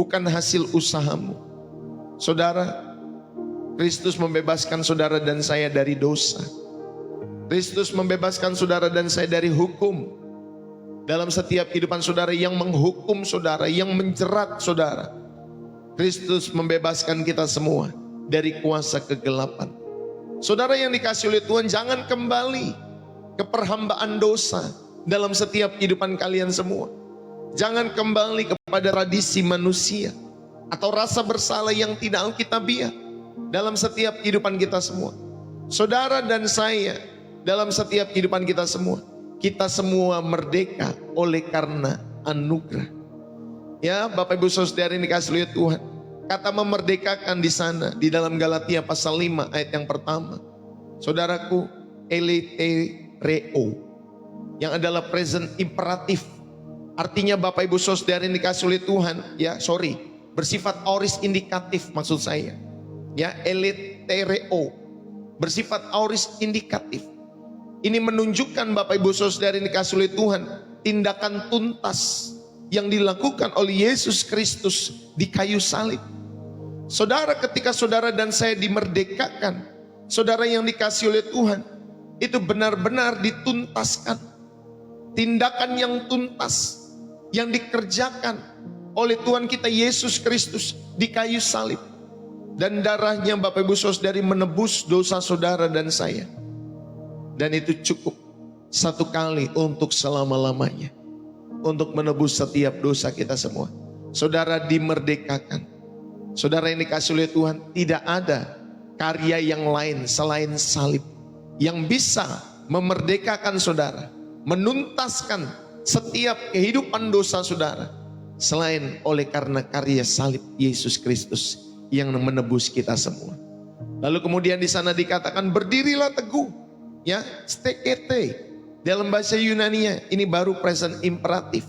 bukan hasil usahamu. Saudara, Kristus membebaskan saudara dan saya dari dosa. Kristus membebaskan saudara dan saya dari hukum. Dalam setiap kehidupan saudara yang menghukum saudara, yang menjerat saudara, Kristus membebaskan kita semua dari kuasa kegelapan. Saudara yang dikasih oleh Tuhan, jangan kembali ke perhambaan dosa dalam setiap kehidupan kalian semua. Jangan kembali kepada tradisi manusia atau rasa bersalah yang tidak alkitabiah dalam setiap kehidupan kita semua. Saudara dan saya, dalam setiap kehidupan kita semua merdeka oleh karena anugerah. Ya, Bapak Ibu Saudara yang dikasihi oleh Tuhan, kata memerdekakan di sana di dalam Galatia pasal 5 ayat yang pertama. Saudaraku, eletereo, yang adalah present imperatif. Artinya Bapak Ibu Saudara yang dikasihi oleh Tuhan, bersifat aorist indikatif maksud saya. Ya, eletereo, bersifat aorist indikatif. Ini menunjukkan Bapak Ibu Saudara yang dikasihi oleh Tuhan, tindakan tuntas yang dilakukan oleh Yesus Kristus di kayu salib. Saudara, ketika saudara dan saya dimerdekakan, saudara yang dikasihi oleh Tuhan, itu benar-benar dituntaskan. Tindakan yang tuntas yang dikerjakan oleh Tuhan kita Yesus Kristus di kayu salib. Dan darahnya Bapak Ibu Saudari menebus dosa saudara dan saya. Dan itu cukup satu kali untuk selama-lamanya, untuk menebus setiap dosa kita semua. Saudara dimerdekakan. Saudara yang dikasihi oleh Tuhan, tidak ada karya yang lain selain salib yang bisa memerdekakan saudara, menuntaskan setiap kehidupan dosa saudara, selain oleh karena karya salib Yesus Kristus yang menebus kita semua. Lalu kemudian di sana dikatakan berdirilah teguh. Ya, stekete. Dalam bahasa Yunani ini baru present imperatif.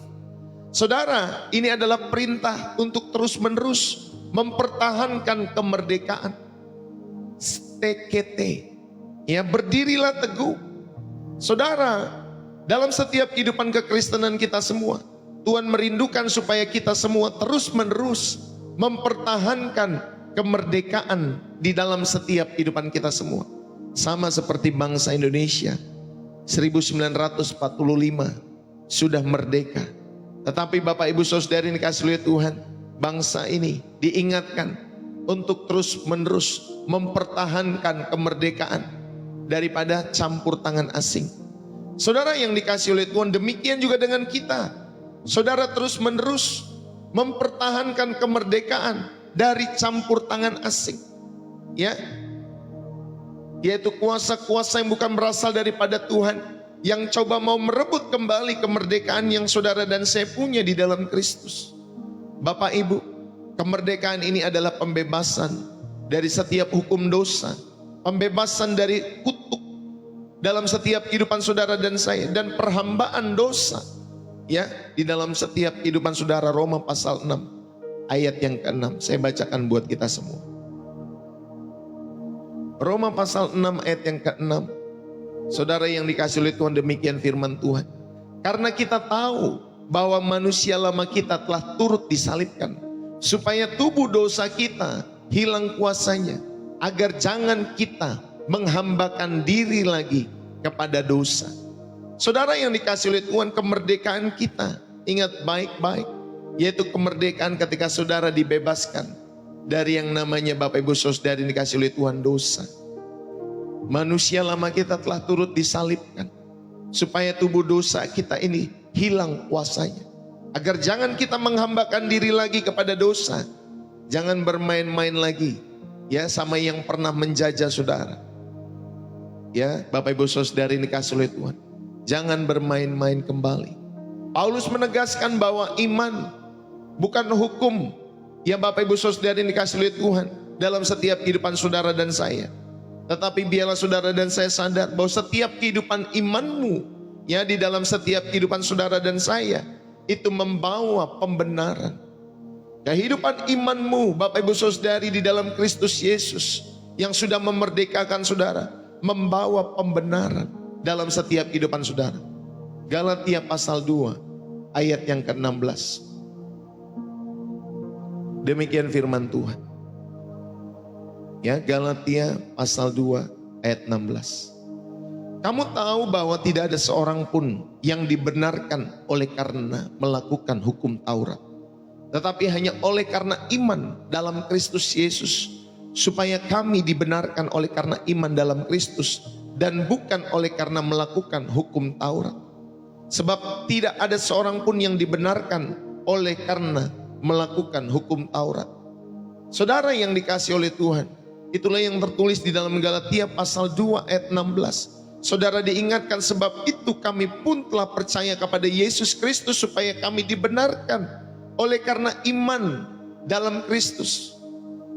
Saudara, ini adalah perintah untuk terus-menerus mempertahankan kemerdekaan. Stekete. Ya, berdirilah teguh. Saudara, dalam setiap kehidupan kekristenan kita semua, Tuhan merindukan supaya kita semua terus-menerus mempertahankan kemerdekaan di dalam setiap kehidupan kita semua. Sama seperti bangsa Indonesia 1945 sudah merdeka. Tetapi Bapak Ibu Saudara yang dikasihi oleh Tuhan, bangsa ini diingatkan untuk terus-menerus mempertahankan kemerdekaan daripada campur tangan asing. Saudara yang dikasihi oleh Tuhan, demikian juga dengan kita. Saudara terus-menerus mempertahankan kemerdekaan dari campur tangan asing. Ya, yaitu kuasa-kuasa yang bukan berasal daripada Tuhan, yang coba mau merebut kembali kemerdekaan yang saudara dan saya punya di dalam Kristus. Bapak Ibu, kemerdekaan ini adalah pembebasan dari setiap hukum dosa, pembebasan dari kutuk dalam setiap kehidupan saudara dan saya, dan perhambaan dosa ya di dalam setiap kehidupan saudara. Roma pasal 6 ayat yang ke-6 saya bacakan buat kita semua. Roma pasal 6 ayat yang ke-6. Saudara yang dikasihi oleh Tuhan, demikian firman Tuhan. Karena kita tahu bahwa manusia lama kita telah turut disalibkan, supaya tubuh dosa kita hilang kuasanya, agar jangan kita menghambakan diri lagi kepada dosa. Saudara yang dikasihi oleh Tuhan, kemerdekaan kita, ingat baik-baik, yaitu kemerdekaan ketika saudara dibebaskan dari yang namanya Bapak Ibu Saudara yang dikasihi oleh Tuhan, dosa. Manusia lama kita telah turut disalibkan supaya tubuh dosa kita ini hilang kuasanya, agar jangan kita menghambakan diri lagi kepada dosa. Jangan bermain-main lagi ya sama yang pernah menjajah saudara. Ya, Bapak Ibu Saudara yang dikasihi oleh Tuhan, jangan bermain-main kembali. Paulus menegaskan bahwa iman bukan hukum. Ya Bapak Ibu Saudara yang dikasihi oleh Tuhan, dalam setiap kehidupan saudara dan saya. Tetapi biarlah saudara dan saya sadar bahwa setiap kehidupan imanmu, ya di dalam setiap kehidupan saudara dan saya, itu membawa pembenaran. Kehidupan imanmu Bapak Ibu Saudari di dalam Kristus Yesus yang sudah memerdekakan saudara, membawa pembenaran dalam setiap kehidupan saudara. Galatia pasal 2 ayat yang ke-16. Demikian firman Tuhan. Ya, Galatia pasal 2 ayat 16. Kamu tahu bahwa tidak ada seorang pun yang dibenarkan oleh karena melakukan hukum Taurat, tetapi hanya oleh karena iman dalam Kristus Yesus, supaya kami dibenarkan oleh karena iman dalam Kristus dan bukan oleh karena melakukan hukum Taurat. Sebab tidak ada seorang pun yang dibenarkan oleh karena melakukan hukum Taurat. Saudara yang dikasihi oleh Tuhan, itulah yang tertulis di dalam Galatia pasal 2 ayat 16. Saudara diingatkan, sebab itu kami pun telah percaya kepada Yesus Kristus supaya kami dibenarkan oleh karena iman dalam Kristus.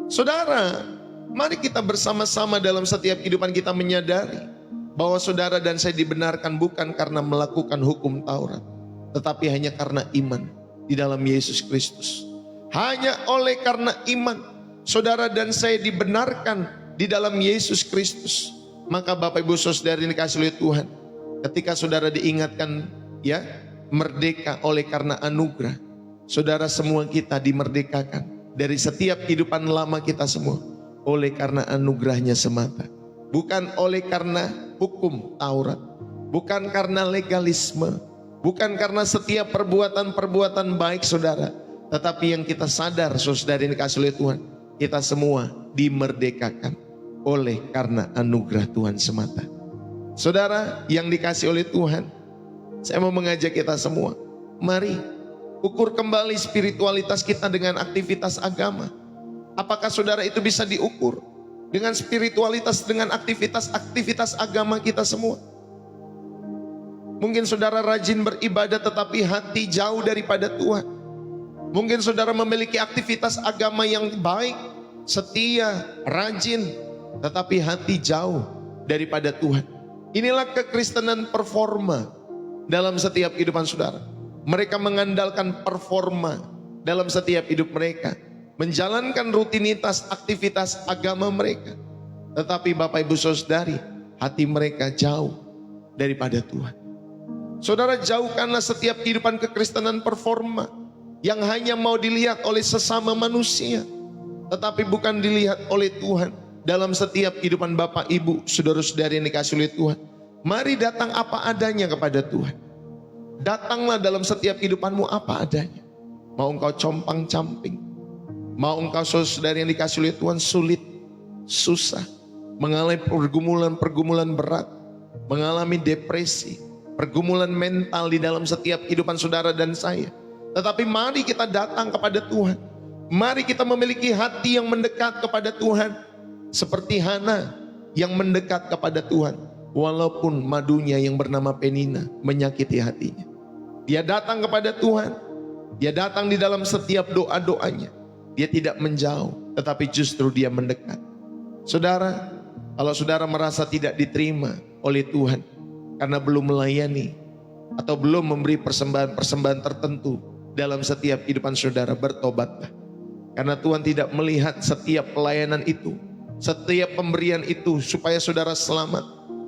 Saudara, mari kita bersama-sama dalam setiap kehidupan kita menyadari bahwa saudara dan saya dibenarkan bukan karena melakukan hukum Taurat, tetapi hanya karena iman di dalam Yesus Kristus. Hanya oleh karena iman saudara dan saya dibenarkan di dalam Yesus Kristus. Maka Bapak Ibu Saudara yang dikasihi oleh Tuhan, ketika saudara diingatkan ya merdeka oleh karena anugerah, saudara semua kita dimerdekakan dari setiap kehidupan lama kita semua oleh karena anugerahnya semata. Bukan oleh karena hukum Taurat, bukan karena legalisme, bukan karena setiap perbuatan-perbuatan baik saudara. Tetapi yang kita sadar saudara yang dikasihi oleh Tuhan, kita semua dimerdekakan oleh karena anugerah Tuhan semata. Saudara yang dikasihi oleh Tuhan, saya mau mengajak kita semua, mari ukur kembali spiritualitas kita dengan aktivitas agama. Apakah saudara itu bisa diukur dengan spiritualitas, dengan aktivitas agama kita semua? Mungkin saudara rajin beribadah tetapi hati jauh daripada Tuhan. Mungkin saudara memiliki aktivitas agama yang baik, setia, rajin, tetapi hati jauh daripada Tuhan. Inilah kekristenan performa dalam setiap kehidupan saudara. Mereka mengandalkan performa dalam setiap hidup mereka, menjalankan rutinitas aktivitas agama mereka. Tetapi Bapak Ibu Saudari, hati mereka jauh daripada Tuhan. Saudara, jauhkanlah setiap kehidupan kekristenan performa yang hanya mau dilihat oleh sesama manusia, tetapi bukan dilihat oleh Tuhan. Dalam setiap kehidupan Bapak Ibu Saudara-saudari yang dikasihi oleh Tuhan, mari datang apa adanya kepada Tuhan. Datanglah dalam setiap kehidupanmu apa adanya. Mau engkau compang-camping, mau engkau saudara yang dikasihi oleh Tuhan sulit, susah, mengalami pergumulan berat, mengalami depresi, pergumulan mental di dalam setiap kehidupan saudara dan saya. Tetapi mari kita datang kepada Tuhan. Mari kita memiliki hati yang mendekat kepada Tuhan. Seperti Hana yang mendekat kepada Tuhan, walaupun madunya yang bernama Penina menyakiti hatinya. Dia datang kepada Tuhan, dia datang di dalam setiap doa-doanya. Dia tidak menjauh, tetapi justru dia mendekat. Saudara, kalau saudara merasa tidak diterima oleh Tuhan karena belum melayani atau belum memberi persembahan-persembahan tertentu dalam setiap kehidupan saudara, bertobatlah. Karena Tuhan tidak melihat setiap pelayanan itu, setiap pemberian itu supaya saudara selamat.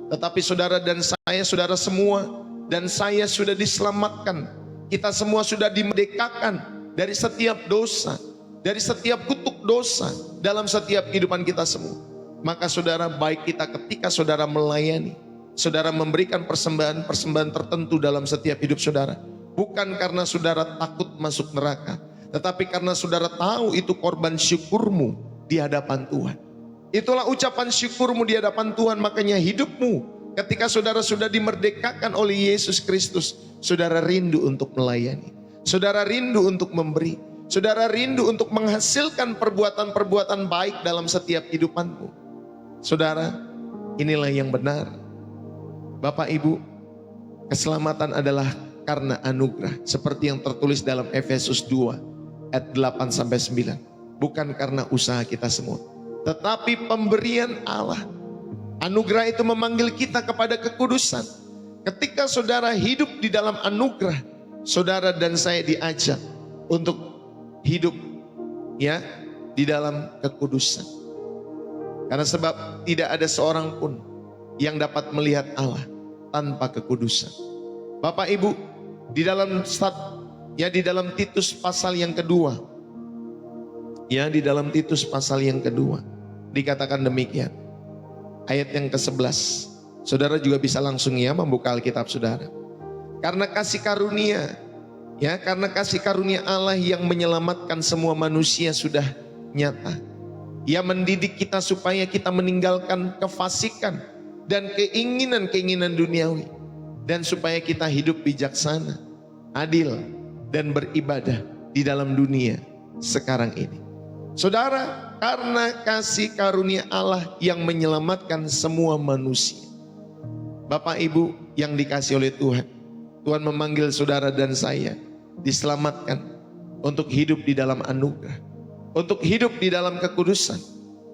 Tetapi saudara dan saya, saudara semua dan saya sudah diselamatkan. Kita semua sudah dimerdekakan dari setiap dosa, dari setiap kutuk dosa dalam setiap kehidupan kita semua. Maka saudara, baik kita ketika saudara melayani, saudara memberikan persembahan-persembahan tertentu dalam setiap hidup saudara, bukan karena saudara takut masuk neraka, tetapi karena saudara tahu itu korban syukurmu di hadapan Tuhan. Itulah ucapan syukurmu di hadapan Tuhan. Makanya hidupmu ketika saudara sudah dimerdekakan oleh Yesus Kristus, saudara rindu untuk melayani, saudara rindu untuk memberi, saudara rindu untuk menghasilkan perbuatan-perbuatan baik dalam setiap kehidupanmu. Saudara, inilah yang benar. Bapak Ibu, keselamatan adalah karena anugerah, seperti yang tertulis dalam Efesus 2 ayat 8-9. Bukan karena usaha kita semua, tetapi pemberian Allah. Anugerah itu memanggil kita kepada kekudusan. Ketika saudara hidup di dalam anugerah, saudara dan saya diajak untuk hidup ya di dalam kekudusan. Karena sebab tidak ada seorang pun yang dapat melihat Allah tanpa kekudusan. Bapak Ibu, di dalam Titus pasal yang kedua, Ya, di dalam Titus pasal yang kedua dikatakan demikian. Ayat yang ke-11. Saudara juga bisa langsung ya membuka Alkitab saudara. Karena kasih karunia, ya, karena kasih karunia Allah yang menyelamatkan semua manusia sudah nyata. Ia mendidik kita supaya kita meninggalkan kefasikan dan keinginan-keinginan duniawi, dan supaya kita hidup bijaksana, adil, dan beribadah di dalam dunia sekarang ini. Saudara, karena kasih karunia Allah yang menyelamatkan semua manusia. Bapak Ibu yang dikasih oleh Tuhan, Tuhan memanggil saudara dan saya diselamatkan untuk hidup di dalam anugerah, untuk hidup di dalam kekudusan.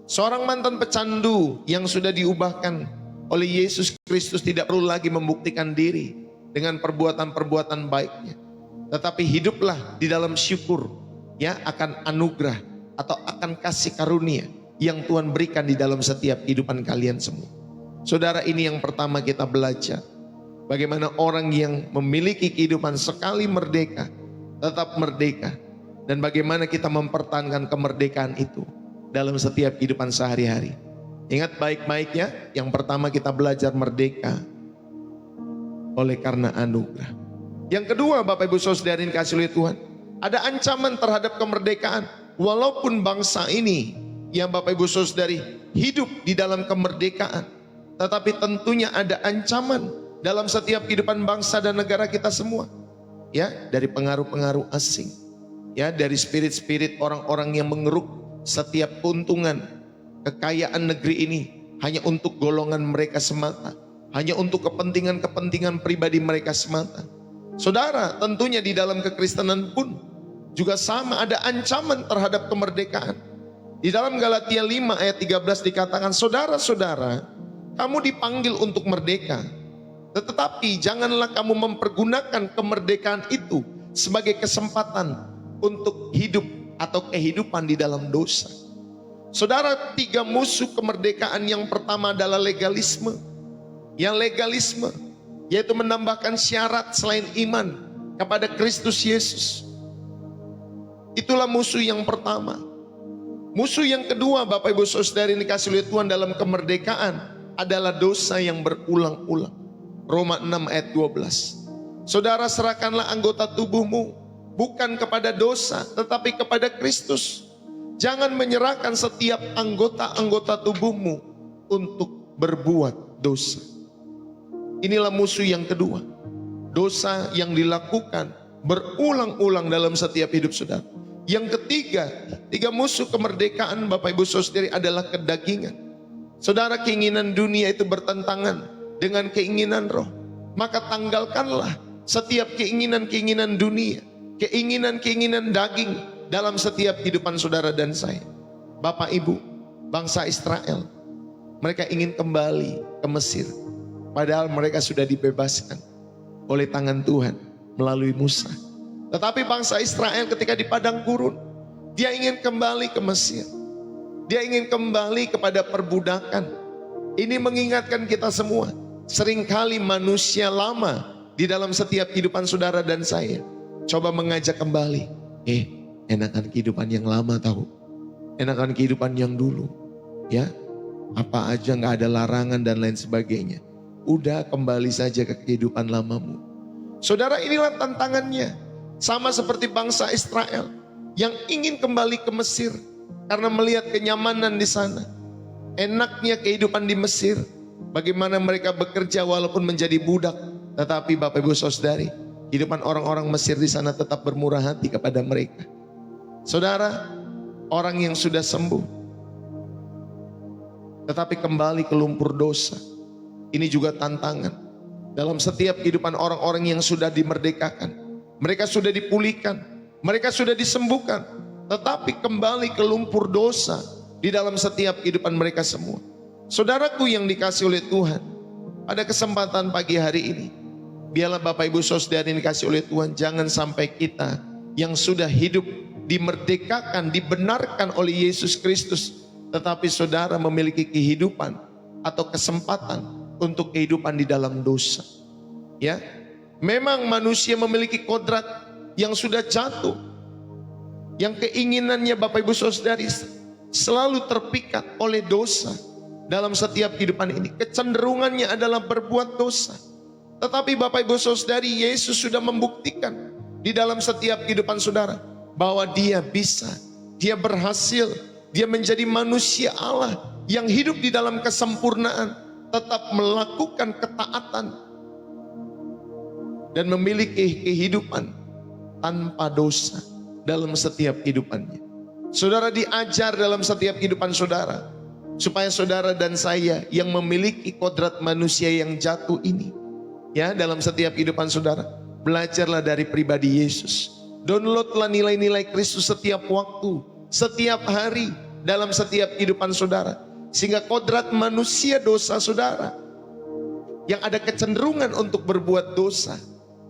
Seorang mantan pecandu yang sudah diubahkan oleh Yesus Kristus tidak perlu lagi membuktikan diri dengan perbuatan-perbuatan baiknya, tetapi hiduplah di dalam syukur, ya, akan anugerah atau akan kasih karunia yang Tuhan berikan di dalam setiap kehidupan kalian semua. Saudara, ini yang pertama kita belajar. Bagaimana orang yang memiliki kehidupan sekali merdeka, tetap merdeka. Dan bagaimana kita mempertahankan kemerdekaan itu dalam setiap kehidupan sehari-hari. Ingat baik-baiknya, yang pertama kita belajar merdeka oleh karena anugerah. Yang kedua, Bapak Ibu Saudara yang dikasihi oleh Tuhan, ada ancaman terhadap kemerdekaan. Walaupun bangsa ini yang Bapak Ibu Saudari hidup di dalam kemerdekaan, tetapi tentunya ada ancaman dalam setiap kehidupan bangsa dan negara kita semua. Ya, dari pengaruh-pengaruh asing. Ya, dari spirit-spirit orang-orang yang mengeruk setiap keuntungan, kekayaan negeri ini hanya untuk golongan mereka semata, hanya untuk kepentingan-kepentingan pribadi mereka semata. Saudara, tentunya di dalam kekristenan pun juga sama, ada ancaman terhadap kemerdekaan. Di dalam Galatia 5 ayat 13 dikatakan, saudara-saudara, kamu dipanggil untuk merdeka. Tetapi janganlah kamu mempergunakan kemerdekaan itu sebagai kesempatan untuk hidup atau kehidupan di dalam dosa. Saudara, 3 musuh kemerdekaan yang pertama adalah legalisme. Yang legalisme, yaitu menambahkan syarat selain iman kepada Kristus Yesus. Itulah musuh yang pertama. Musuh yang kedua, Bapak Ibu Saudara yang dikasihi oleh Tuhan, dalam kemerdekaan adalah dosa yang berulang-ulang. Roma 6 ayat 12. Saudara, serahkanlah anggota tubuhmu bukan kepada dosa tetapi kepada Kristus. Jangan menyerahkan setiap anggota-anggota tubuhmu untuk berbuat dosa. Inilah musuh yang kedua. Dosa yang dilakukan berulang-ulang dalam setiap hidup saudara. Yang ketiga, 3 musuh kemerdekaan Bapak Ibu Saudara adalah kedagingan. Saudara, keinginan dunia itu bertentangan dengan keinginan roh. Maka tanggalkanlah setiap keinginan-keinginan dunia, keinginan-keinginan daging dalam setiap kehidupan saudara dan saya. Bapak Ibu, bangsa Israel, mereka ingin kembali ke Mesir. Padahal mereka sudah dibebaskan oleh tangan Tuhan melalui Musa. Tetapi bangsa Israel ketika di padang gurun, dia ingin kembali ke Mesir. Dia ingin kembali kepada perbudakan. Ini mengingatkan kita semua, seringkali manusia lama di dalam setiap kehidupan saudara dan saya coba mengajak kembali. Enakan kehidupan yang lama tahu. Enakan kehidupan yang dulu. Ya, apa aja gak ada larangan dan lain sebagainya. Udah kembali saja ke kehidupan lamamu. Saudara, inilah tantangannya. Sama seperti bangsa Israel yang ingin kembali ke Mesir karena melihat kenyamanan di sana. Enaknya kehidupan di Mesir. Bagaimana mereka bekerja walaupun menjadi budak. Tetapi Bapak Ibu Saudari, kehidupan orang-orang Mesir di sana tetap bermurah hati kepada mereka. Saudara, orang yang sudah sembuh tetapi kembali ke lumpur dosa. Ini juga tantangan dalam setiap kehidupan orang-orang yang sudah dimerdekakan. Mereka sudah dipulihkan, mereka sudah disembuhkan, tetapi kembali ke lumpur dosa di dalam setiap kehidupan mereka semua. Saudaraku yang dikasihi oleh Tuhan, pada kesempatan pagi hari ini, biarlah Bapak Ibu Saudara yang dikasihi oleh Tuhan, jangan sampai kita yang sudah hidup dimerdekakan, dibenarkan oleh Yesus Kristus, tetapi saudara memiliki kehidupan atau kesempatan untuk kehidupan di dalam dosa. Ya, memang manusia memiliki kodrat yang sudah jatuh. Yang keinginannya Bapak Ibu Saudari selalu terpikat oleh dosa dalam setiap kehidupan ini. Kecenderungannya adalah berbuat dosa. Tetapi Bapak Ibu Saudari, Yesus sudah membuktikan di dalam setiap kehidupan saudara bahwa dia bisa, dia berhasil, dia menjadi manusia Allah yang hidup di dalam kesempurnaan, tetap melakukan ketaatan dan memiliki kehidupan tanpa dosa dalam setiap kehidupannya. Saudara diajar dalam setiap kehidupan saudara, supaya saudara dan saya yang memiliki kodrat manusia yang jatuh ini, ya, dalam setiap kehidupan saudara, belajarlah dari pribadi Yesus. Downloadlah nilai-nilai Kristus setiap waktu, setiap hari, dalam setiap kehidupan saudara. Sehingga kodrat manusia dosa saudara, yang ada kecenderungan untuk berbuat dosa,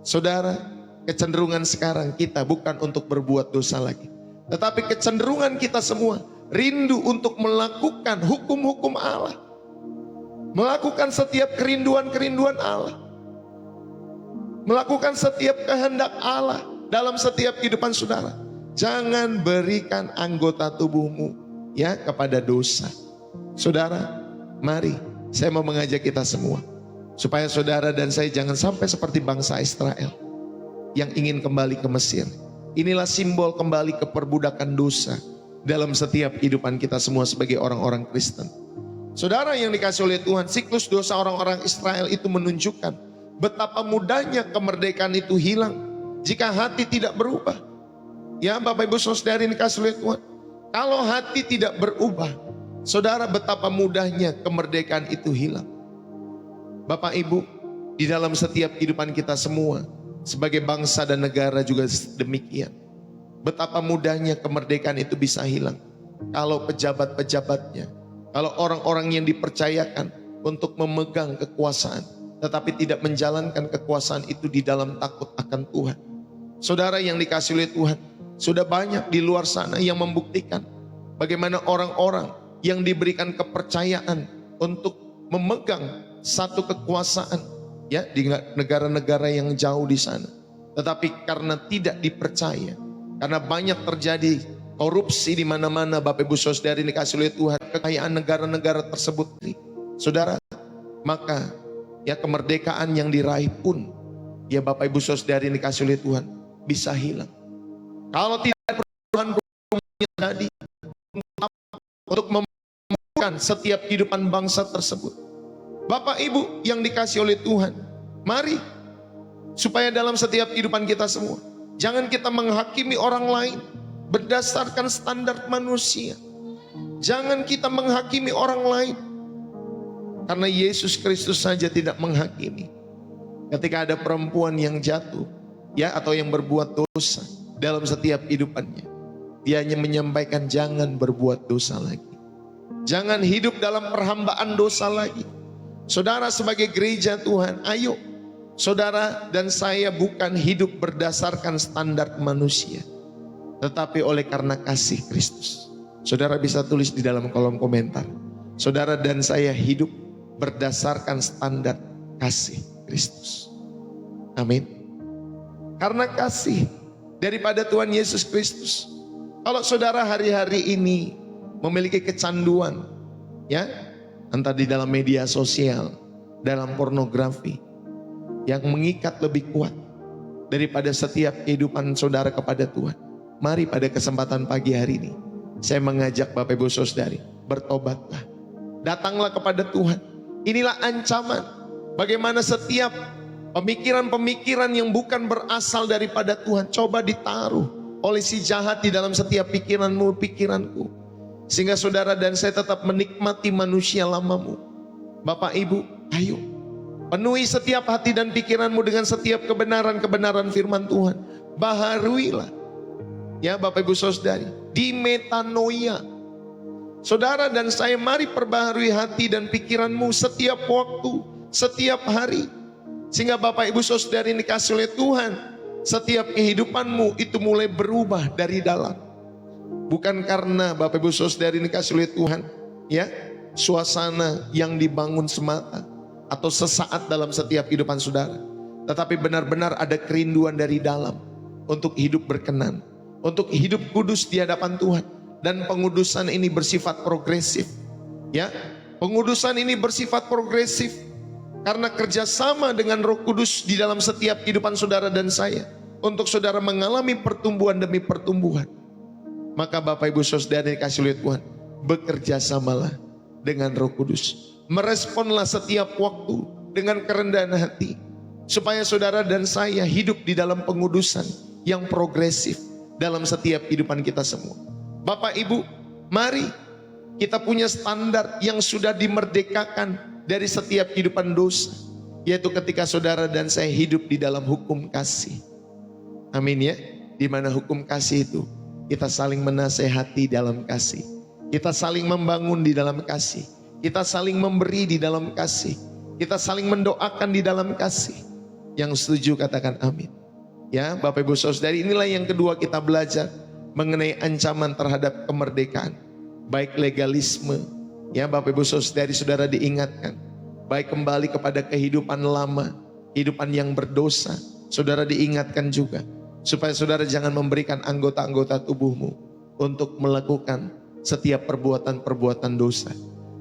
saudara, kecenderungan sekarang kita bukan untuk berbuat dosa lagi, tetapi kecenderungan kita semua rindu untuk melakukan hukum-hukum Allah, melakukan setiap kerinduan-kerinduan Allah, melakukan setiap kehendak Allah dalam setiap kehidupan saudara. Jangan berikan anggota tubuhmu, ya, kepada dosa. Saudara, mari saya mau mengajak kita semua supaya saudara dan saya jangan sampai seperti bangsa Israel yang ingin kembali ke Mesir. Inilah simbol kembali ke perbudakan dosa dalam setiap kehidupan kita semua sebagai orang-orang Kristen. Saudara yang dikasih oleh Tuhan, siklus dosa orang-orang Israel itu menunjukkan betapa mudahnya kemerdekaan itu hilang jika hati tidak berubah. Ya Bapak Ibu Saudara yang dikasih oleh Tuhan, kalau hati tidak berubah, saudara, betapa mudahnya kemerdekaan itu hilang. Bapak Ibu, di dalam setiap kehidupan kita semua sebagai bangsa dan negara juga demikian. Betapa mudahnya kemerdekaan itu bisa hilang kalau pejabat-pejabatnya, kalau orang-orang yang dipercayakan untuk memegang kekuasaan, tetapi tidak menjalankan kekuasaan itu di dalam takut akan Tuhan. Saudara yang dikasih oleh Tuhan, sudah banyak di luar sana yang membuktikan bagaimana orang-orang yang diberikan kepercayaan untuk memegang satu kekuasaan, ya, di negara-negara yang jauh di sana, tetapi karena tidak dipercaya, karena banyak terjadi korupsi di mana-mana, Bapak Ibu Saudara yang dikasih oleh Tuhan, kekayaan negara-negara tersebut, saudara, maka ya kemerdekaan yang diraih pun, ya Bapak Ibu Saudara yang dikasih oleh Tuhan, bisa hilang. Kalau tidak perubahan-perubahan yang terjadi untuk memulihkan setiap kehidupan bangsa tersebut. Bapak Ibu yang dikasih oleh Tuhan, mari supaya dalam setiap kehidupan kita semua, jangan kita menghakimi orang lain berdasarkan standar manusia. Jangan kita menghakimi orang lain, karena Yesus Kristus saja tidak menghakimi. Ketika ada perempuan yang jatuh, ya, atau yang berbuat dosa dalam setiap kehidupannya, dia hanya menyampaikan jangan berbuat dosa lagi, jangan hidup dalam perhambaan dosa lagi. Saudara sebagai gereja Tuhan, ayo saudara dan saya bukan hidup berdasarkan standar manusia, tetapi oleh karena kasih Kristus. Saudara bisa tulis di dalam kolom komentar, saudara dan saya hidup berdasarkan standar kasih Kristus. Amin. Karena kasih daripada Tuhan Yesus Kristus. Kalau saudara hari-hari ini memiliki kecanduan, ya, entah di dalam media sosial, dalam pornografi, yang mengikat lebih kuat daripada setiap kehidupan saudara kepada Tuhan, mari pada kesempatan pagi hari ini saya mengajak Bapak Ibu Saudari, bertobatlah, datanglah kepada Tuhan. Inilah ancaman bagaimana setiap pemikiran-pemikiran yang bukan berasal daripada Tuhan coba ditaruh oleh si jahat di dalam setiap pikiranmu, pikiranku, sehingga saudara dan saya tetap menikmati manusia lamamu. Bapak Ibu, ayo penuhi setiap hati dan pikiranmu dengan setiap kebenaran-kebenaran firman Tuhan. Baharuilah, ya Bapak Ibu Saudari, di metanoia. Saudara dan saya mari perbaharui hati dan pikiranmu setiap waktu, setiap hari, sehingga Bapak Ibu Saudari yang dikasih oleh Tuhan, setiap kehidupanmu itu mulai berubah dari dalam. Bukan karena Bapak Ibu Saudari yang dikasih oleh Tuhan, ya, suasana yang dibangun semata atau sesaat dalam setiap kehidupan saudara, tetapi benar-benar ada kerinduan dari dalam untuk hidup berkenan, untuk hidup kudus di hadapan Tuhan. Dan pengudusan ini bersifat progresif. Ya, pengudusan ini bersifat progresif karena kerjasama dengan Roh Kudus di dalam setiap kehidupan saudara dan saya, untuk saudara mengalami pertumbuhan demi pertumbuhan. Maka Bapak Ibu Saudara dikasih oleh Tuhan, bekerja samalah dengan Roh Kudus. Meresponlah setiap waktu dengan kerendahan hati, supaya saudara dan saya hidup di dalam pengudusan yang progresif dalam setiap kehidupan kita semua. Bapak Ibu, mari kita punya standar yang sudah dimerdekakan dari setiap kehidupan dosa, yaitu ketika saudara dan saya hidup di dalam hukum kasih. Amin ya. Di mana hukum kasih itu, kita saling menasehati dalam kasih, kita saling membangun di dalam kasih, kita saling memberi di dalam kasih, kita saling mendoakan di dalam kasih. Yang setuju katakan amin. Ya, Bapak Ibu Saudara, inilah yang kedua kita belajar mengenai ancaman terhadap kemerdekaan, baik legalisme. Ya, Bapak Ibu Saudara diingatkan, baik kembali kepada kehidupan lama, kehidupan yang berdosa. Saudara diingatkan juga supaya saudara jangan memberikan anggota-anggota tubuhmu untuk melakukan setiap perbuatan-perbuatan dosa.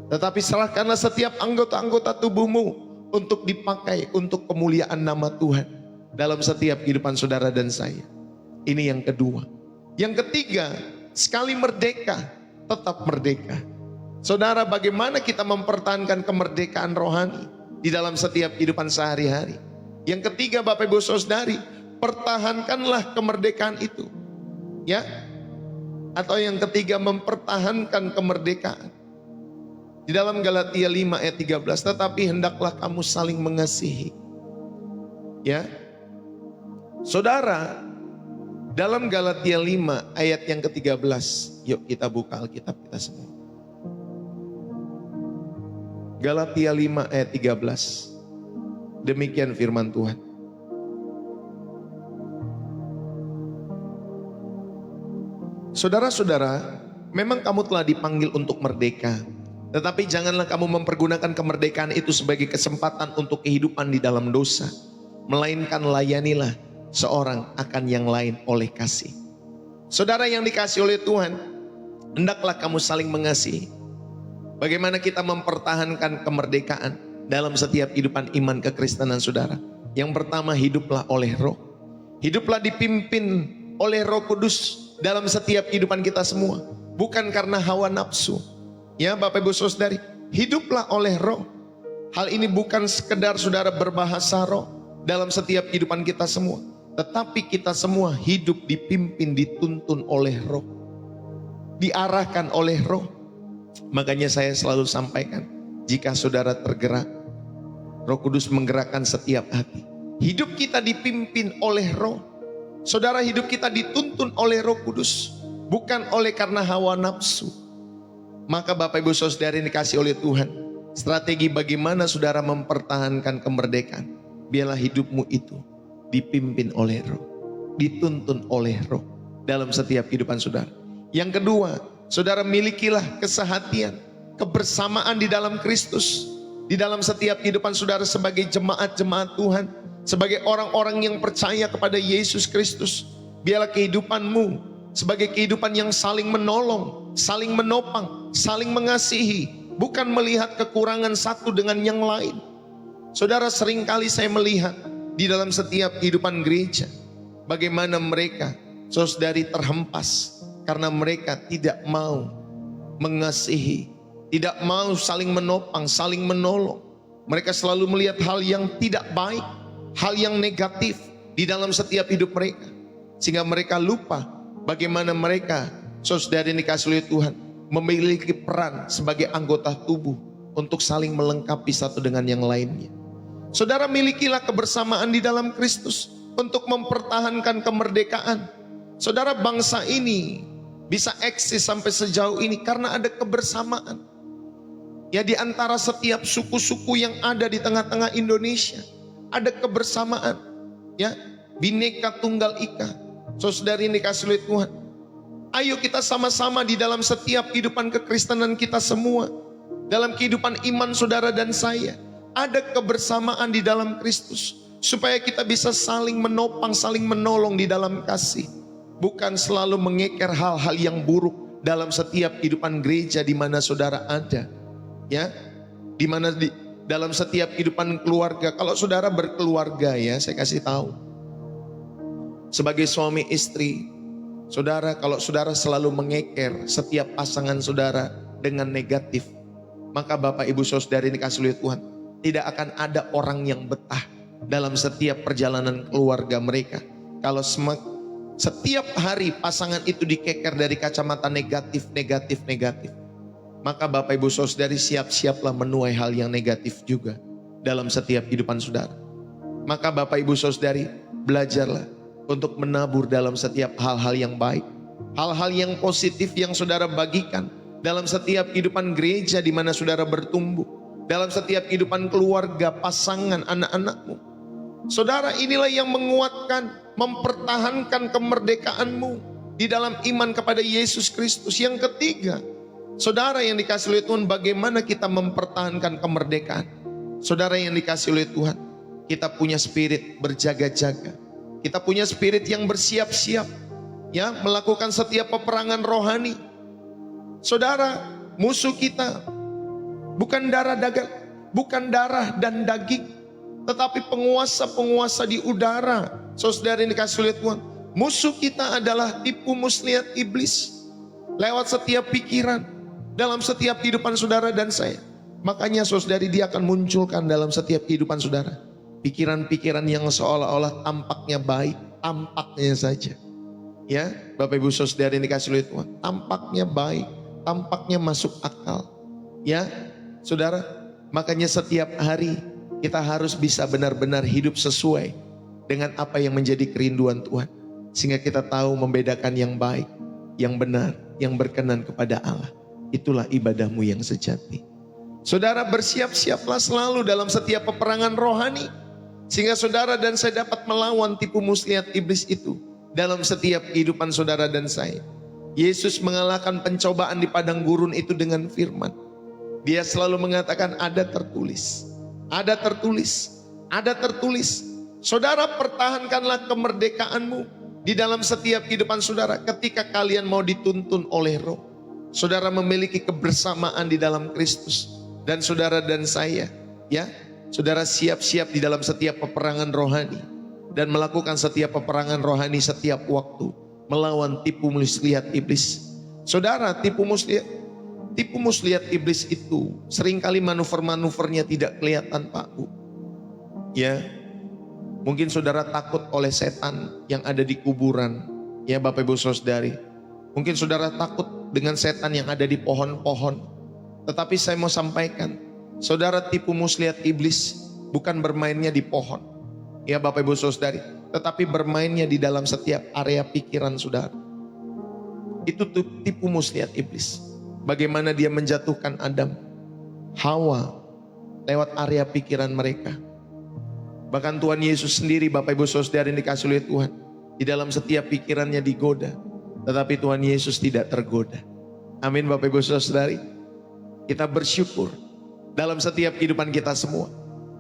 Tetapi serahkanlah setiap anggota-anggota tubuhmu untuk dipakai untuk kemuliaan nama Tuhan dalam setiap kehidupan saudara dan saya. Ini yang kedua. Yang ketiga, sekali merdeka, tetap merdeka. Saudara, bagaimana kita mempertahankan kemerdekaan rohani di dalam setiap kehidupan sehari-hari? Yang ketiga, Bapak Ibu Saudari, pertahankanlah kemerdekaan itu. Ya. Atau yang ketiga, mempertahankan kemerdekaan. Di dalam Galatia 5 ayat 13, tetapi hendaklah kamu saling mengasihi. Ya. Saudara, dalam Galatia 5 ayat yang ke-13, yuk kita buka Alkitab kita semua. Galatia 5 ayat 13. Demikian firman Tuhan. Saudara-saudara, memang kamu telah dipanggil untuk merdeka. Tetapi janganlah kamu mempergunakan kemerdekaan itu sebagai kesempatan untuk kehidupan di dalam dosa. Melainkan layanilah seorang akan yang lain oleh kasih. Saudara yang dikasih oleh Tuhan, hendaklah kamu saling mengasihi. Bagaimana kita mempertahankan kemerdekaan dalam setiap kehidupan iman kekristenan saudara? Yang pertama, hiduplah oleh Roh. Hiduplah dipimpin oleh Roh Kudus dalam setiap kehidupan kita semua. Bukan karena hawa nafsu. Ya Bapak Ibu Saudari, hiduplah oleh Roh. Hal ini bukan sekedar saudara berbahasa roh dalam setiap kehidupan kita semua. Tetapi kita semua hidup dipimpin, dituntun oleh Roh, diarahkan oleh Roh. Makanya saya selalu sampaikan, jika saudara tergerak, Roh Kudus menggerakkan setiap hati. Hidup kita dipimpin oleh Roh. Saudara, hidup kita dituntun oleh Roh Kudus, bukan oleh karena hawa nafsu. Maka Bapak Ibu Saudara yang dikasih oleh Tuhan, strategi bagaimana saudara mempertahankan kemerdekaan, biarlah hidupmu itu dipimpin oleh Roh, dituntun oleh Roh dalam setiap kehidupan saudara. Yang kedua, saudara milikilah kesehatian, kebersamaan di dalam Kristus, di dalam setiap kehidupan saudara sebagai jemaat-jemaat Tuhan, sebagai orang-orang yang percaya kepada Yesus Kristus. Biarlah kehidupanmu sebagai kehidupan yang saling menolong, saling menopang, saling mengasihi, bukan melihat kekurangan satu dengan yang lain. Saudara, seringkali saya melihat di dalam setiap kehidupan gereja, bagaimana mereka saudari terhempas karena mereka tidak mau mengasihi, tidak mau saling menopang, saling menolong. Mereka selalu melihat hal yang tidak baik, hal yang negatif di dalam setiap hidup mereka, sehingga mereka lupa bagaimana mereka saudari dikasih oleh Tuhan memiliki peran sebagai anggota tubuh untuk saling melengkapi satu dengan yang lainnya. Saudara, milikilah kebersamaan di dalam Kristus untuk mempertahankan kemerdekaan. Saudara, bangsa ini bisa eksis sampai sejauh ini karena ada kebersamaan. Ya, di antara setiap suku-suku yang ada di tengah-tengah Indonesia, ada kebersamaan. Ya, Bhinneka Tunggal Ika. Saudari yang dikasih oleh Tuhan, ayo kita sama-sama di dalam setiap kehidupan kekristenan kita semua, dalam kehidupan iman saudara dan saya, ada kebersamaan di dalam Kristus, supaya kita bisa saling menopang, saling menolong di dalam kasih. bukan selalu mengeker hal-hal yang buruk dalam setiap kehidupan gereja di mana saudara ada. Ya, di mana dalam setiap kehidupan keluarga. Kalau saudara berkeluarga, ya saya kasih tahu, sebagai suami istri, saudara, kalau saudara selalu mengeker setiap pasangan saudara dengan negatif, maka Bapak Ibu Saudara ini dikasih oleh Tuhan, tidak akan ada orang yang betah dalam setiap perjalanan keluarga mereka. Kalau setiap hari pasangan itu dikeker dari kacamata negatif, maka Bapak Ibu Saudari siap-siaplah menuai hal yang negatif juga dalam setiap kehidupan saudara. Maka Bapak Ibu Saudari, belajarlah untuk menabur dalam setiap hal-hal yang baik, hal-hal yang positif yang saudara bagikan dalam setiap kehidupan gereja di mana saudara bertumbuh, dalam setiap kehidupan keluarga, pasangan, anak-anakmu. Saudara, inilah yang menguatkan, mempertahankan kemerdekaanmu di dalam iman kepada Yesus Kristus. Yang ketiga, saudara yang dikasih oleh Tuhan, bagaimana kita mempertahankan kemerdekaan? Saudara yang dikasih oleh Tuhan, kita punya spirit berjaga-jaga. Kita punya spirit yang bersiap-siap, ya, melakukan setiap peperangan rohani. Saudara, musuh kita bukan darah dan daging, tetapi penguasa-penguasa di udara. Saudara yang dikasih oleh Tuhan, musuh kita adalah tipu muslihat iblis lewat setiap pikiran dalam setiap kehidupan saudara dan saya. Makanya saudari, dia akan munculkan dalam setiap kehidupan saudara pikiran-pikiran yang seolah-olah tampaknya baik, tampaknya saja. Ya, Bapak Ibu Saudara yang dikasih oleh Tuhan, tampaknya baik, tampaknya masuk akal. Ya, saudara, makanya setiap hari kita harus bisa benar-benar hidup sesuai dengan apa yang menjadi kerinduan Tuhan, sehingga kita tahu membedakan yang baik, yang benar, yang berkenan kepada Allah. Itulah ibadahmu yang sejati. Saudara, bersiap-siaplah selalu dalam setiap peperangan rohani, sehingga saudara dan saya dapat melawan tipu muslihat iblis itu dalam setiap kehidupan saudara dan saya. Yesus mengalahkan pencobaan di padang gurun itu dengan firman. Dia selalu mengatakan, ada tertulis, ada tertulis, ada tertulis. Saudara, pertahankanlah kemerdekaanmu di dalam setiap kehidupan saudara. Ketika kalian mau dituntun oleh Roh, saudara memiliki kebersamaan di dalam Kristus. Dan saudara dan saya, ya, saudara siap-siap di dalam setiap peperangan rohani dan melakukan setiap peperangan rohani setiap waktu melawan tipu muslihat iblis. Saudara, tipu muslihat iblis itu seringkali manuver-manuvernya tidak kelihatan, Pak Bu. Ya, mungkin saudara takut oleh setan yang ada di kuburan, ya Bapak Ibu Saudari. Mungkin saudara takut dengan setan yang ada di pohon-pohon. Tetapi saya mau sampaikan, saudara, tipu muslihat iblis bukan bermainnya di pohon, ya Bapak Ibu Saudari, tetapi bermainnya di dalam setiap area pikiran saudara. Itu tipu muslihat iblis. Bagaimana dia menjatuhkan Adam, Hawa lewat area pikiran mereka. Bahkan Tuhan Yesus sendiri, Bapak Ibu Saudari yang dikasih oleh Tuhan, di dalam setiap pikirannya digoda, tetapi Tuhan Yesus tidak tergoda. Amin Bapak Ibu Saudari. Kita bersyukur dalam setiap kehidupan kita semua.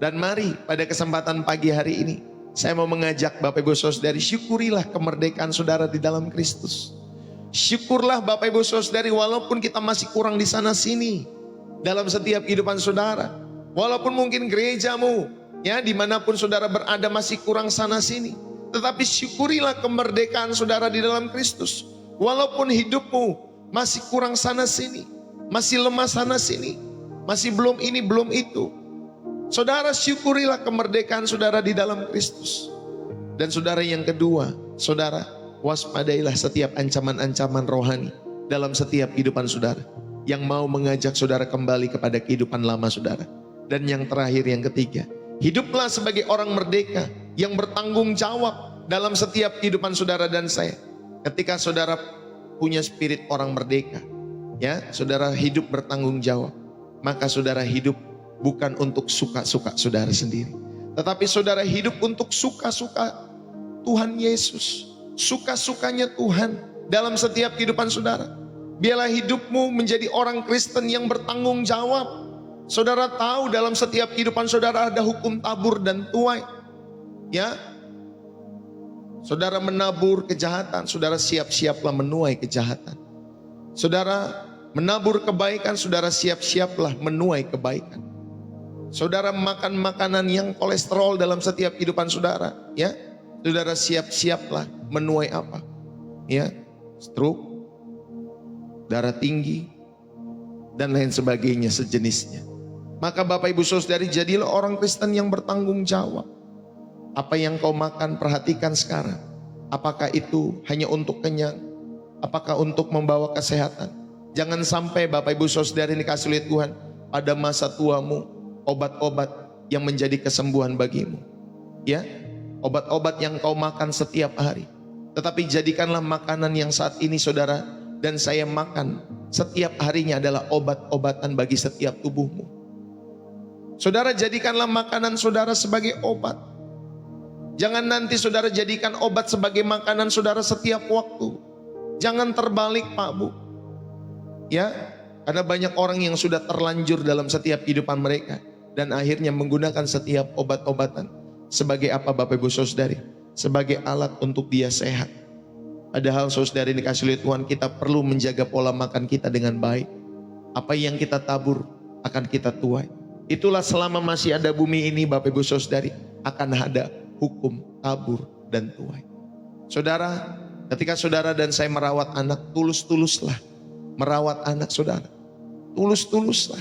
Dan mari pada kesempatan pagi hari ini, saya mau mengajak Bapak Ibu Saudari, syukurilah kemerdekaan saudara di dalam Kristus. Syukurlah Bapak Ibu Saudari, walaupun kita masih kurang di sana sini dalam setiap kehidupan saudara. Walaupun mungkin gerejamu, ya, dimanapun saudara berada masih kurang sana sini, tetapi syukurilah kemerdekaan saudara di dalam Kristus. Walaupun hidupmu masih kurang sana sini, masih lemah sana sini, masih belum ini belum itu, saudara syukurilah kemerdekaan saudara di dalam Kristus. Dan saudara yang kedua, saudara waspadailah setiap ancaman-ancaman rohani dalam setiap kehidupan saudara yang mau mengajak saudara kembali kepada kehidupan lama saudara. Dan yang terakhir, yang ketiga, hiduplah sebagai orang merdeka yang bertanggung jawab dalam setiap kehidupan saudara dan saya. Ketika saudara punya spirit orang merdeka, ya, saudara hidup bertanggung jawab, maka saudara hidup bukan untuk suka-suka saudara sendiri, tetapi saudara hidup untuk suka-suka Tuhan Yesus, suka-sukanya Tuhan dalam setiap kehidupan saudara. Biarlah hidupmu menjadi orang Kristen yang bertanggung jawab. Saudara tahu dalam setiap kehidupan saudara ada hukum tabur dan tuai, ya. Saudara menabur kejahatan, saudara siap-siaplah menuai kejahatan. Saudara menabur kebaikan, saudara siap-siaplah menuai kebaikan. Saudara makan makanan yang kolesterol dalam setiap kehidupan saudara, ya, saudara siap-siaplah menuai apa? Ya, stroke, darah tinggi, dan lain sebagainya sejenisnya. Maka Bapak Ibu Saudari, jadilah orang Kristen yang bertanggung jawab. Apa yang kau makan, perhatikan sekarang. Apakah itu hanya untuk kenyang? Apakah untuk membawa kesehatan? Jangan sampai Bapak Ibu Saudari dikasih oleh Tuhan, pada masa tuamu, obat-obat yang menjadi kesembuhan bagimu. Ya, obat-obat yang kau makan setiap hari. Tetapi jadikanlah makanan yang saat ini saudara dan saya makan setiap harinya adalah obat-obatan bagi setiap tubuhmu. Saudara, jadikanlah makanan saudara sebagai obat. Jangan nanti saudara jadikan obat sebagai makanan saudara setiap waktu. Jangan terbalik, Pak Bu. Ya, karena banyak orang yang sudah terlanjur dalam setiap kehidupan mereka dan akhirnya menggunakan setiap obat-obatan sebagai apa Bapak Ibu Saudari? Sebagai alat untuk dia sehat. Padahal saudari dikasih oleh Tuhan, kita perlu menjaga pola makan kita dengan baik. Apa yang kita tabur akan kita tuai. Itulah selama masih ada bumi ini Bapak Ibu Saudari, akan ada hukum tabur dan tuai. Saudara, ketika saudara dan saya merawat anak, tulus-tuluslah merawat anak saudara. Tulus-tuluslah.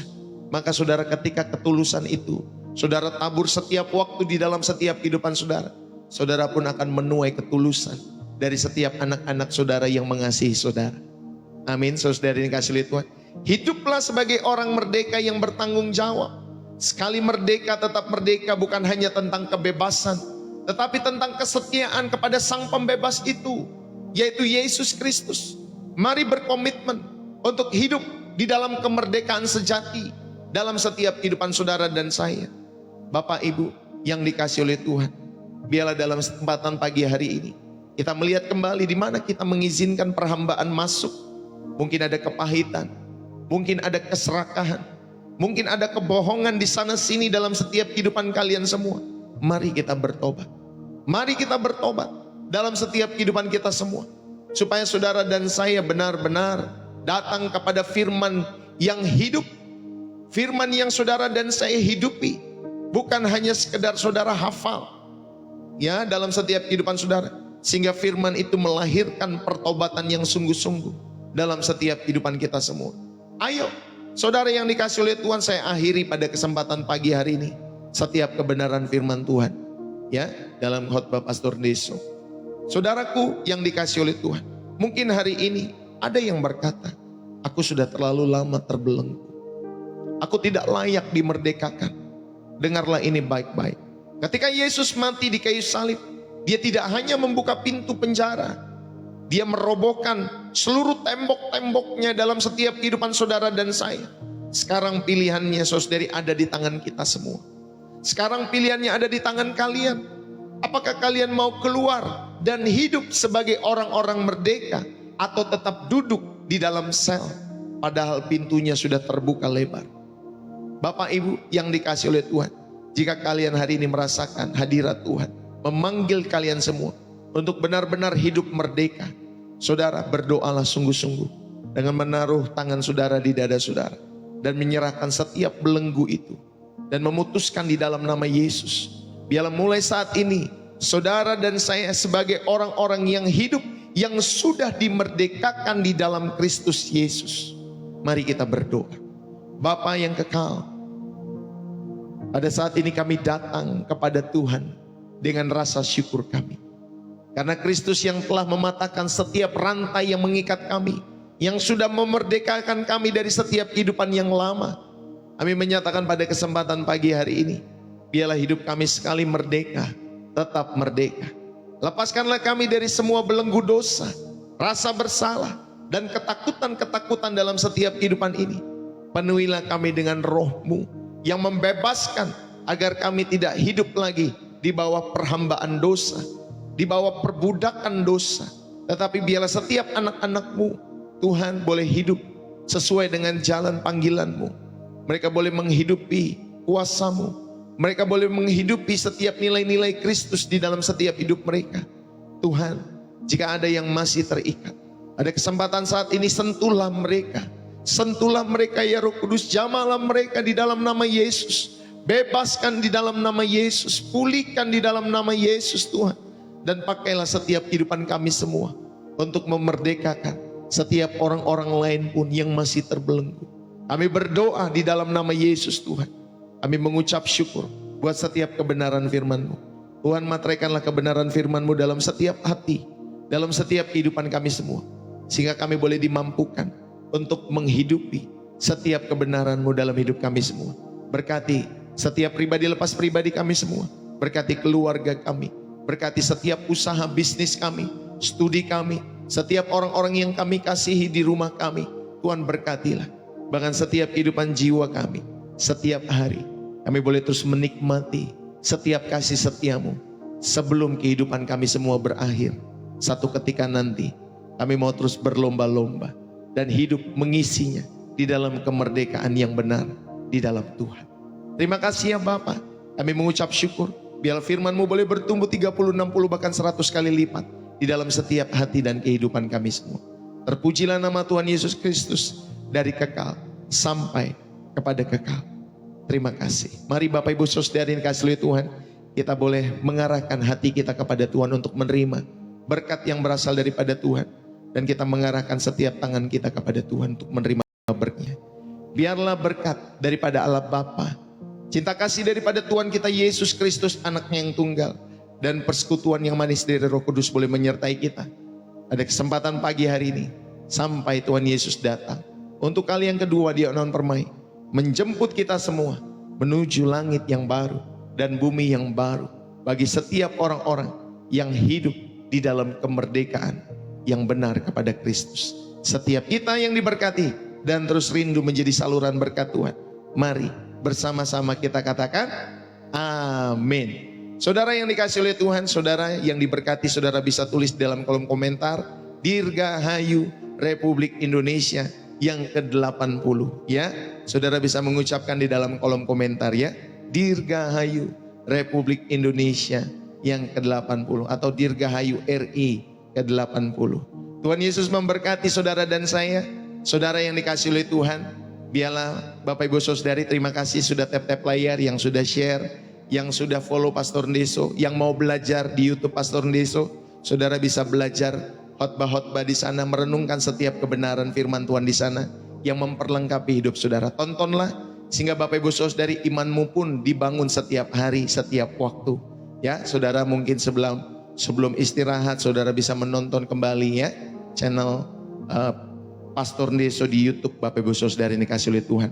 Maka saudara, ketika ketulusan itu saudara tabur setiap waktu di dalam setiap kehidupan saudara, saudara pun akan menuai ketulusan dari setiap anak-anak saudara yang mengasihi saudara. Amin. Saudara yang dikasihi oleh Tuhan, hiduplah sebagai orang merdeka yang bertanggung jawab. Sekali merdeka tetap merdeka, bukan hanya tentang kebebasan, tetapi tentang kesetiaan kepada Sang Pembebas itu, yaitu Yesus Kristus. Mari berkomitmen untuk hidup di dalam kemerdekaan sejati dalam setiap kehidupan saudara dan saya. Bapak Ibu yang dikasihi oleh Tuhan, biarlah dalam kesempatan pagi hari ini kita melihat kembali di mana kita mengizinkan perhambaan masuk. Mungkin ada kepahitan, mungkin ada keserakahan, mungkin ada kebohongan di sana sini dalam setiap kehidupan kalian semua. Mari kita bertobat. Mari kita bertobat dalam setiap kehidupan kita semua, supaya saudara dan saya benar-benar datang kepada firman yang hidup. Firman yang saudara dan saya hidupi, bukan hanya sekedar saudara hafal ya dalam setiap kehidupan saudara, sehingga firman itu melahirkan pertobatan yang sungguh-sungguh dalam setiap kehidupan kita semua. Ayo saudara yang dikasihi oleh Tuhan, saya akhiri pada kesempatan pagi hari ini setiap kebenaran firman Tuhan ya dalam khotbah Pastor Deso. Saudaraku yang dikasihi oleh Tuhan, mungkin hari ini ada yang berkata, aku sudah terlalu lama terbelenggu, aku tidak layak dimerdekakan. Dengarlah ini baik-baik. Ketika Yesus mati di kayu salib, dia tidak hanya membuka pintu penjara, dia merobohkan seluruh tembok-temboknya dalam setiap kehidupan saudara dan saya. Sekarang pilihannya saudari ada di tangan kita semua. Sekarang pilihannya ada di tangan kalian. Apakah kalian mau keluar dan hidup sebagai orang-orang merdeka, atau tetap duduk di dalam sel padahal pintunya sudah terbuka lebar? Bapak Ibu yang dikasihi oleh Tuhan, jika kalian hari ini merasakan hadirat Tuhan memanggil kalian semua untuk benar-benar hidup merdeka, saudara berdoalah sungguh-sungguh dengan menaruh tangan saudara di dada saudara dan menyerahkan setiap belenggu itu dan memutuskan di dalam nama Yesus. Biarlah mulai saat ini saudara dan saya sebagai orang-orang yang hidup, yang sudah dimerdekakan di dalam Kristus Yesus. Mari kita berdoa. Bapa yang kekal, pada saat ini kami datang kepada Tuhan dengan rasa syukur kami. Karena Kristus yang telah mematahkan setiap rantai yang mengikat kami, yang sudah memerdekakan kami dari setiap kehidupan yang lama. Kami menyatakan pada kesempatan pagi hari ini, biarlah hidup kami sekali merdeka, tetap merdeka. Lepaskanlah kami dari semua belenggu dosa, rasa bersalah, dan ketakutan-ketakutan dalam setiap kehidupan ini. Penuhilah kami dengan roh-Mu yang membebaskan agar kami tidak hidup lagi di bawah perhambaan dosa, di bawah perbudakan dosa. Tetapi biarlah setiap anak-anak-Mu Tuhan boleh hidup sesuai dengan jalan panggilan-Mu. Mereka boleh menghidupi kuasa-Mu. Mereka boleh menghidupi setiap nilai-nilai Kristus di dalam setiap hidup mereka. Tuhan, jika ada yang masih terikat, ada kesempatan saat ini, sentuhlah mereka. Sentuhlah mereka ya Roh Kudus, jamahlah mereka di dalam nama Yesus. Bebaskan di dalam nama Yesus, pulihkan di dalam nama Yesus Tuhan. Dan pakailah setiap kehidupan kami semua untuk memerdekakan setiap orang-orang lain pun yang masih terbelenggu. Kami berdoa di dalam nama Yesus Tuhan. Kami mengucap syukur buat setiap kebenaran firman-Mu. Tuhan, materaikanlah kebenaran firman-Mu dalam setiap hati, dalam setiap kehidupan kami semua. Sehingga kami boleh dimampukan untuk menghidupi setiap kebenaran-Mu dalam hidup kami semua. Berkati setiap pribadi lepas pribadi kami semua. Berkati keluarga kami. Berkati setiap usaha bisnis kami, studi kami, setiap orang-orang yang kami kasihi di rumah kami. Tuhan, berkatilah. Bahkan setiap kehidupan jiwa kami, setiap hari kami boleh terus menikmati setiap kasih setia-Mu sebelum kehidupan kami semua berakhir. Satu ketika nanti kami mau terus berlomba-lomba dan hidup mengisinya di dalam kemerdekaan yang benar di dalam Tuhan. Terima kasih ya Bapa. Kami mengucap syukur. Biar firman-Mu boleh bertumbuh 30, 60 bahkan 100 kali lipat di dalam setiap hati dan kehidupan kami semua. Terpujilah nama Tuhan Yesus Kristus dari kekal sampai kepada kekal. Terima kasih. Mari Bapak Ibu Saudara yang dikasihi oleh Tuhan, kita boleh mengarahkan hati kita kepada Tuhan untuk menerima berkat yang berasal daripada Tuhan. Dan kita mengarahkan setiap tangan kita kepada Tuhan untuk menerima berkatnya. Biarlah berkat daripada Allah Bapa, cinta kasih daripada Tuhan kita Yesus Kristus anaknya yang tunggal, dan persekutuan yang manis dari Roh Kudus boleh menyertai kita. Ada kesempatan pagi hari ini sampai Tuhan Yesus datang. Untuk kali yang kedua di Onon Permai, menjemput kita semua menuju langit yang baru dan bumi yang baru. Bagi setiap orang-orang yang hidup di dalam kemerdekaan yang benar kepada Kristus. Setiap kita yang diberkati dan terus rindu menjadi saluran berkat Tuhan. Mari bersama-sama kita katakan amin. Saudara yang dikasihi oleh Tuhan, saudara yang diberkati, saudara bisa tulis dalam kolom komentar Dirgahayu Republik Indonesia yang ke-80 ya. Saudara bisa mengucapkan di dalam kolom komentar ya, Dirgahayu Republik Indonesia yang ke-80 atau Dirgahayu RI ke-80. Tuhan Yesus memberkati saudara dan saya. Saudara yang dikasihi oleh Tuhan, biarlah Bapak Ibu Saudari, terima kasih sudah tap-tap layar, yang sudah share, yang sudah follow Pastor Ndeso, yang mau belajar di YouTube Pastor Ndeso. Saudara bisa belajar khotbah-khotbah di sana, merenungkan setiap kebenaran firman Tuhan di sana yang memperlengkapi hidup saudara. Tontonlah sehingga Bapak Ibu Saudari, imanmu pun dibangun setiap hari, setiap waktu. Ya, saudara mungkin sebelum istirahat saudara bisa menonton kembali ya channel Pastor Ndeso di YouTube. Bapak Ibu Saudara ini kasih oleh Tuhan.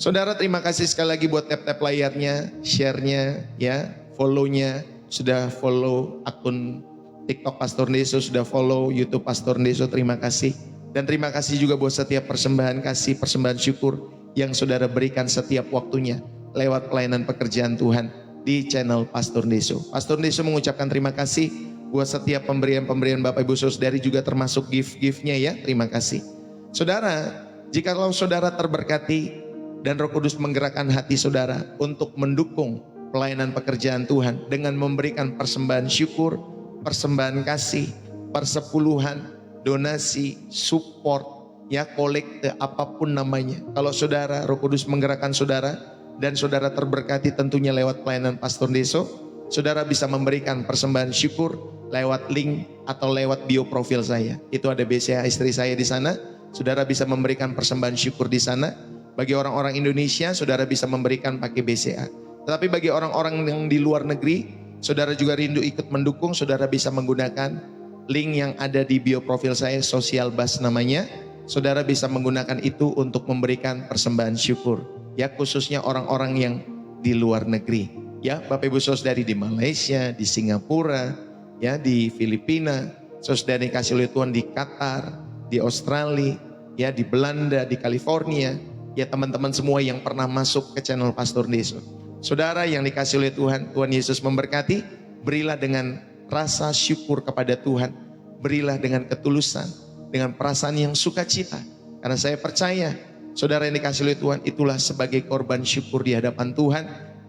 Saudara, terima kasih sekali lagi buat tap-tap layarnya, share-nya ya, follow-nya. Sudah follow akun TikTok Pastor Ndeso, sudah follow YouTube Pastor Ndeso, terima kasih. Dan terima kasih juga buat setiap persembahan kasih, persembahan syukur yang saudara berikan setiap waktunya lewat pelayanan pekerjaan Tuhan di channel Pastor Ndeso. Pastor Ndeso mengucapkan terima kasih buat setiap pemberian-pemberian Bapak Ibu Saudari, juga termasuk gift-giftnya ya, terima kasih. Saudara, jikalau saudara terberkati dan Roh Kudus menggerakkan hati saudara untuk mendukung pelayanan pekerjaan Tuhan dengan memberikan persembahan syukur, persembahan kasih, persepuluhan, donasi, support, ya kolekte, apapun namanya. Kalau saudara, Roh Kudus menggerakkan saudara dan saudara terberkati tentunya lewat pelayanan Pastor Ndeso, saudara bisa memberikan persembahan syukur lewat link atau lewat bio profil saya. Itu ada BCA istri saya di sana. Saudara bisa memberikan persembahan syukur di sana. Bagi orang-orang Indonesia, saudara bisa memberikan pakai BCA. Tetapi bagi orang-orang yang di luar negeri, saudara juga rindu ikut mendukung, saudara bisa menggunakan link yang ada di bio profil saya, Social Bus namanya. Saudara bisa menggunakan itu untuk memberikan persembahan syukur. Ya, khususnya orang-orang yang di luar negeri. Ya, Bapak Ibu Saudari di Malaysia, di Singapura, ya, di Filipina, saudara dikasih oleh Tuhan di Qatar, di Australia, ya, di Belanda, di California, ya, teman-teman semua yang pernah masuk ke channel Pastor Ndeso. Saudara yang dikasih oleh Tuhan, Tuhan Yesus memberkati. Berilah dengan rasa syukur kepada Tuhan, berilah dengan ketulusan, dengan perasaan yang sukacita, karena saya percaya saudara yang dikasih oleh Tuhan itulah sebagai korban syukur di hadapan Tuhan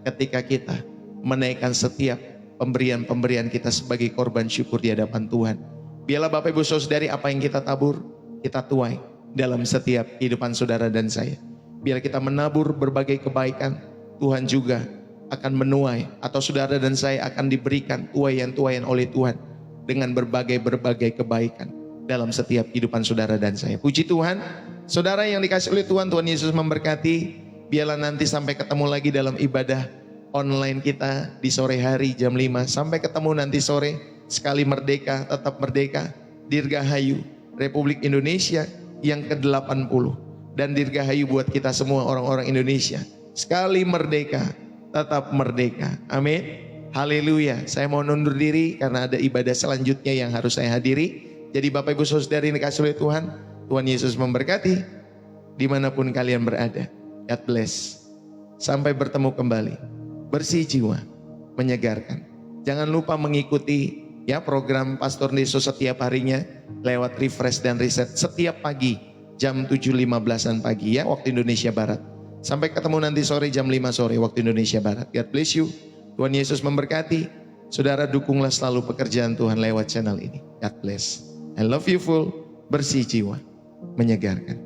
ketika kita menaikkan setiap pemberian-pemberian kita sebagai korban syukur di hadapan Tuhan. Biarlah Bapak Ibu Saudari, apa yang kita tabur, kita tuai dalam setiap kehidupan saudara dan saya. Biar kita menabur berbagai kebaikan, Tuhan juga akan menuai, atau saudara dan saya akan diberikan tuaian-tuaian oleh Tuhan dengan berbagai kebaikan dalam setiap kehidupan saudara dan saya. Puji Tuhan, saudara yang dikasih oleh Tuhan, Tuhan Yesus memberkati. Biarlah nanti sampai ketemu lagi dalam ibadah online kita di sore hari jam 5. Sampai ketemu nanti sore. Sekali merdeka, tetap merdeka. Dirgahayu Republik Indonesia yang ke-80. Dan dirgahayu buat kita semua orang-orang Indonesia. Sekali merdeka, tetap merdeka. Amin. Haleluya. Saya mau undur diri karena ada ibadah selanjutnya yang harus saya hadiri. Jadi Bapak Ibu Saudari yang dikasih oleh Tuhan, Tuhan Yesus memberkati dimanapun kalian berada. God bless. Sampai bertemu kembali. Bersih jiwa, menyegarkan. Jangan lupa mengikuti ya program Pastor Neso setiap harinya lewat refresh dan reset setiap pagi jam 7.15an pagi ya waktu Indonesia Barat. Sampai ketemu nanti sore jam 5 sore waktu Indonesia Barat. God bless you. Tuhan Yesus memberkati. Saudara, dukunglah selalu pekerjaan Tuhan lewat channel ini. God bless. I love you full. Bersih jiwa, menyegarkan.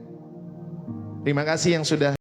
Terima kasih yang sudah